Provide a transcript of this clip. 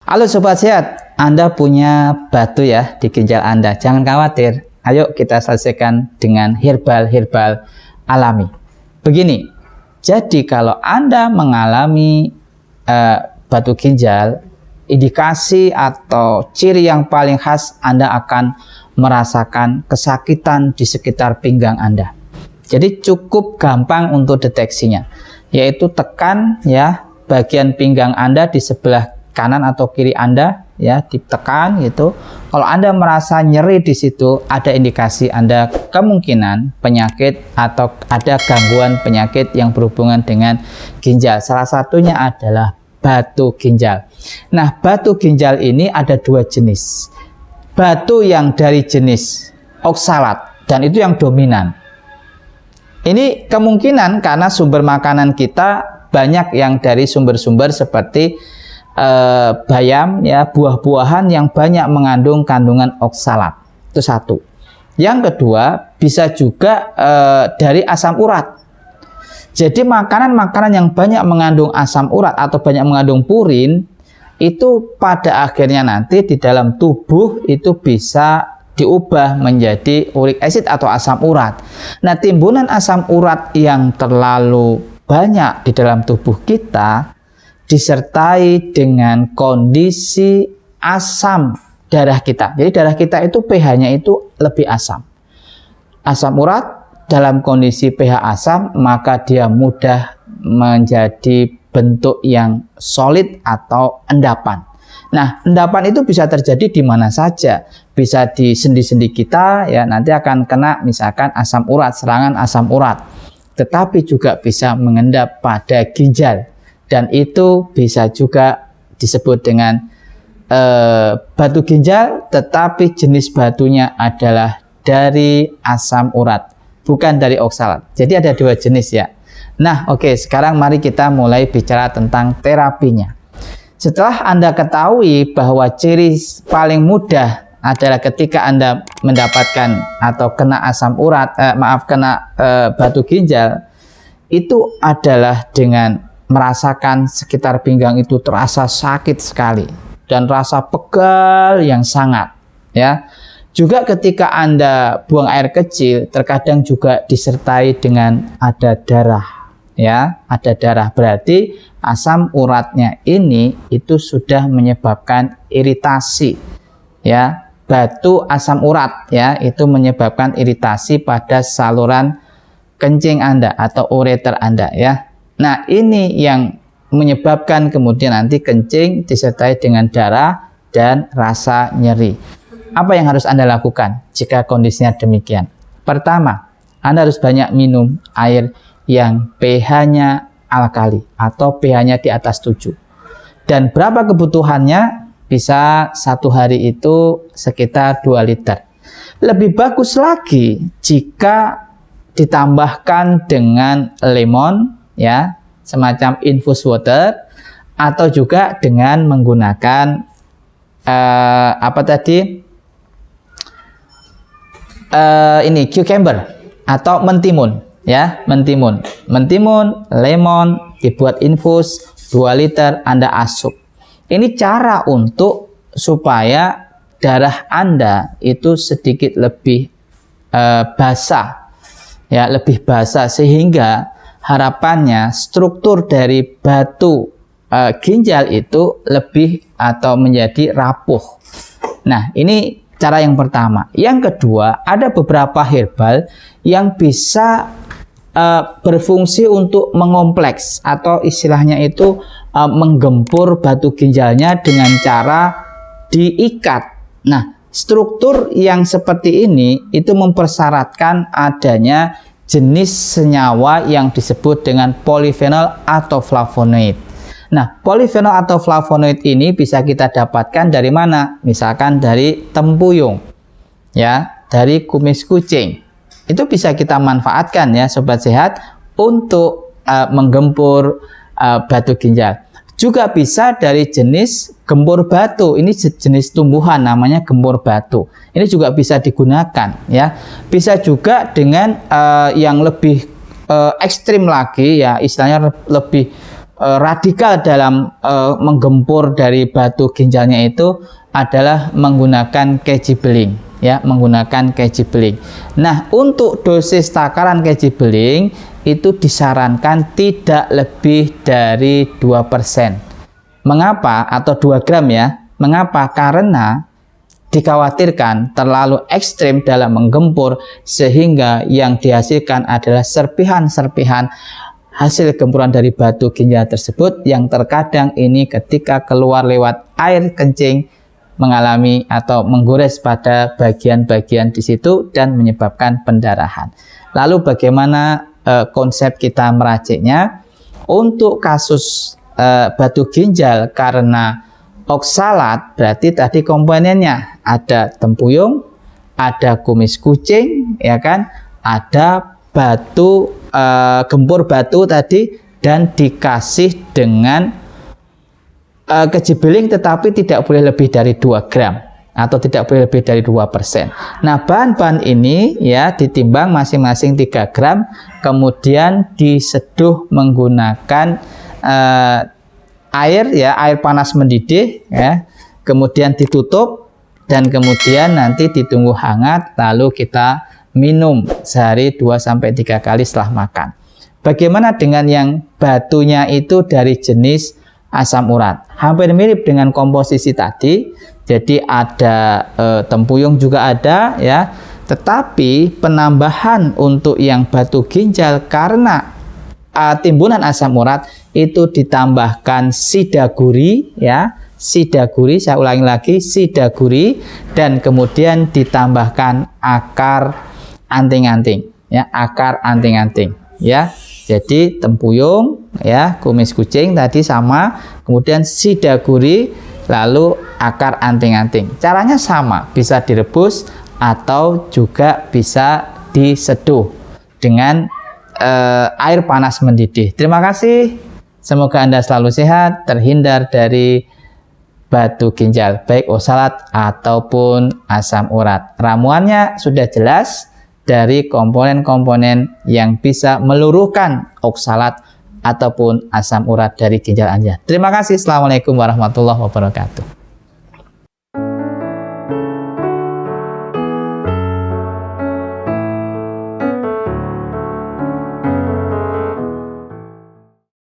Halo Sobat Sehat, Anda punya batu ya di ginjal Anda. Jangan khawatir, ayo kita selesaikan dengan herbal-herbal alami. Begini, jadi kalau Anda mengalami batu ginjal, indikasi atau ciri yang paling khas Anda akan merasakan kesakitan di sekitar pinggang Anda. Jadi cukup gampang untuk deteksinya, yaitu tekan ya bagian pinggang Anda di sebelah kanan atau kiri Anda ya, ditekan gitu. Kalau Anda merasa nyeri di situ, ada indikasi Anda kemungkinan penyakit atau ada gangguan penyakit yang berhubungan dengan ginjal. Salah satunya adalah batu ginjal. Nah, batu ginjal ini ada dua jenis. Batu yang dari jenis oksalat dan itu yang dominan. Ini kemungkinan karena sumber makanan kita banyak yang dari sumber-sumber seperti bayam ya, buah-buahan yang banyak mengandung kandungan oksalat. Itu satu. Yang kedua, bisa juga dari asam urat. Jadi makanan-makanan yang banyak mengandung asam urat atau banyak mengandung purin itu pada akhirnya nanti di dalam tubuh itu bisa diubah menjadi uric acid atau asam urat. Nah, timbunan asam urat yang terlalu banyak di dalam tubuh kita disertai dengan kondisi asam darah kita. Jadi darah kita itu pH-nya itu lebih asam. Asam urat dalam kondisi pH asam, maka dia mudah menjadi bentuk yang solid atau endapan. Nah, endapan itu bisa terjadi di mana saja. Bisa di sendi-sendi kita, ya nanti akan kena misalkan asam urat, serangan asam urat. Tetapi juga bisa mengendap pada ginjal. Dan itu bisa juga disebut dengan batu ginjal, tetapi jenis batunya adalah dari asam urat, bukan dari oksalat. Jadi ada dua jenis ya. Nah, oke, sekarang mari kita mulai bicara tentang terapinya. Setelah Anda ketahui bahwa ciri paling mudah adalah ketika Anda mendapatkan atau kena asam urat, kena batu ginjal, itu adalah dengan merasakan sekitar pinggang itu terasa sakit sekali dan rasa pegal yang sangat ya. Juga ketika Anda buang air kecil terkadang juga disertai dengan ada darah ya, ada darah. Berarti asam uratnya ini itu sudah menyebabkan iritasi ya. Batu asam urat ya, itu menyebabkan iritasi pada saluran kencing Anda atau ureter Anda ya. Nah, ini yang menyebabkan kemudian nanti kencing disertai dengan darah dan rasa nyeri. Apa yang harus Anda lakukan jika kondisinya demikian? Pertama, Anda harus banyak minum air yang pH-nya alkali atau pH-nya di atas 7. Dan berapa kebutuhannya? Bisa satu hari itu sekitar 2 liter. Lebih bagus lagi jika ditambahkan dengan lemon ya, semacam infused water, atau juga dengan menggunakan ini cucumber atau mentimun ya, mentimun, lemon dibuat infus 2 liter Anda asup. Ini cara untuk supaya darah Anda itu sedikit lebih basah ya, lebih basah sehingga harapannya struktur dari batu ginjal itu lebih atau menjadi rapuh. Nah, ini cara yang pertama. Yang kedua, ada beberapa herbal yang bisa berfungsi untuk mengompleks atau istilahnya itu menggempur batu ginjalnya dengan cara diikat. Nah, struktur yang seperti ini itu mempersyaratkan adanya jenis senyawa yang disebut dengan polifenol atau flavonoid. Nah, polifenol atau flavonoid ini bisa kita dapatkan dari mana? Misalkan dari tempuyung, ya, dari kumis kucing. Itu bisa kita manfaatkan ya, Sobat Sehat, untuk menggempur batu ginjal. Juga bisa dari jenis gempur batu. Ini jenis tumbuhan namanya gempur batu. Ini juga bisa digunakan ya. Bisa juga dengan yang lebih ekstrim lagi ya, istilahnya lebih radikal dalam menggempur dari batu ginjalnya itu adalah menggunakan keji beling, ya, menggunakan keji beling. Nah, untuk dosis takaran keji beling itu disarankan tidak lebih dari 2%. Mengapa? Atau 2 gram ya. Mengapa? Karena dikhawatirkan terlalu ekstrim dalam menggempur sehingga yang dihasilkan adalah serpihan-serpihan hasil gempuran dari batu ginjal tersebut yang terkadang ini ketika keluar lewat air kencing mengalami atau menggores pada bagian-bagian di situ dan menyebabkan pendarahan. Lalu bagaimana konsep kita meraciknya? Untuk kasus batu ginjal karena oksalat, berarti tadi komponennya ada tempuyung, ada kumis kucing, ya kan, ada batu, gempur batu tadi, dan dikasih dengan keji beling, tetapi tidak boleh lebih dari 2 gram atau tidak boleh lebih dari 2%. Nah, bahan-bahan ini ya ditimbang masing-masing 3 gram, kemudian diseduh menggunakan air, ya, air panas mendidih, ya, kemudian ditutup dan kemudian nanti ditunggu hangat, lalu kita minum sehari 2-3 kali setelah makan. Bagaimana dengan yang batunya itu dari jenis asam urat? Hampir mirip dengan komposisi tadi, jadi ada tempuyung juga ada, ya, tetapi penambahan untuk yang batu ginjal karena timbunan asam urat itu ditambahkan sidaguri, ya, sidaguri, saya ulangi lagi, sidaguri, dan kemudian ditambahkan akar anting-anting, ya, akar anting-anting, ya. Jadi tempuyung, ya, kumis kucing tadi sama, kemudian sidaguri, lalu akar anting-anting. Caranya sama, bisa direbus atau juga bisa diseduh dengan air panas mendidih. Terima kasih. Semoga Anda selalu sehat, terhindar dari batu ginjal, baik oksalat ataupun asam urat. Ramuannya sudah jelas dari komponen-komponen yang bisa meluruhkan oksalat ataupun asam urat dari ginjal Anda. Terima kasih. Assalamualaikum warahmatullahi wabarakatuh.